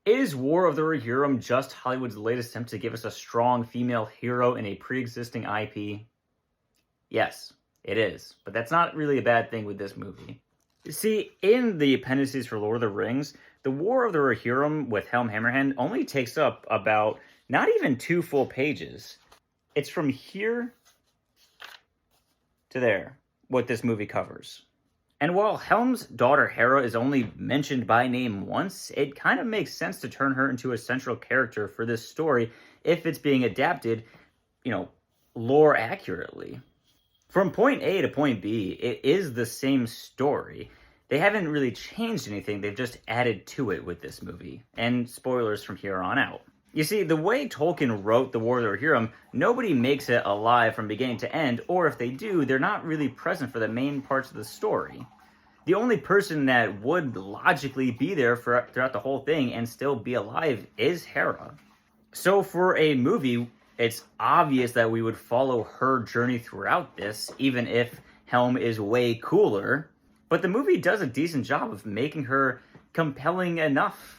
Is War of the Rohirrim just Hollywood's latest attempt to give us a strong female hero in a pre-existing IP? Yes, it is. But that's not really a bad thing with this movie. See, in the appendices for Lord of the Rings, the War of the Rohirrim with Helm Hammerhand only takes up about not even 2 full pages. It's from here to there, what this movie covers. And while Helm's daughter Hera is only mentioned by name once, it kind of makes sense to turn her into a central character for this story if it's being adapted, lore accurately. From point A to point B, it is the same story. They haven't really changed anything, they've just added to it with this movie. And spoilers from here on out. You see, the way Tolkien wrote The War of the Rohirrim, nobody makes it alive from beginning to end, or if they do, they're not really present for the main parts of the story. The only person that would logically be there throughout the whole thing and still be alive is Hera. So for a movie, it's obvious that we would follow her journey throughout this, even if Helm is way cooler. But the movie does a decent job of making her compelling enough.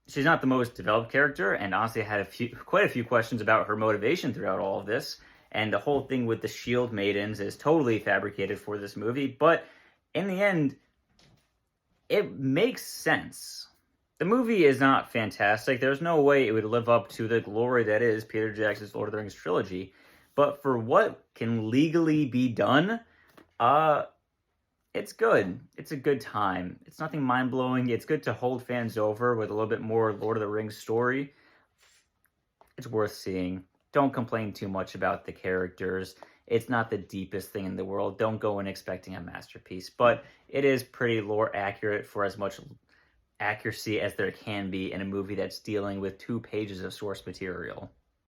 She's not the most developed character, and honestly I had quite a few questions about her motivation throughout all of this. And the whole thing with the Shield Maidens is totally fabricated for this movie, but in the end, it makes sense. The movie is not fantastic. There's no way it would live up to the glory that is Peter Jackson's Lord of the Rings trilogy. But for what can legally be done, it's good. It's a good time. It's nothing mind-blowing. It's good to hold fans over with a little bit more Lord of the Rings story. It's worth seeing. Don't complain too much about the characters. It's not the deepest thing in the world. Don't go in expecting a masterpiece. But it is pretty lore accurate for as much accuracy as there can be in a movie that's dealing with 2 pages of source material.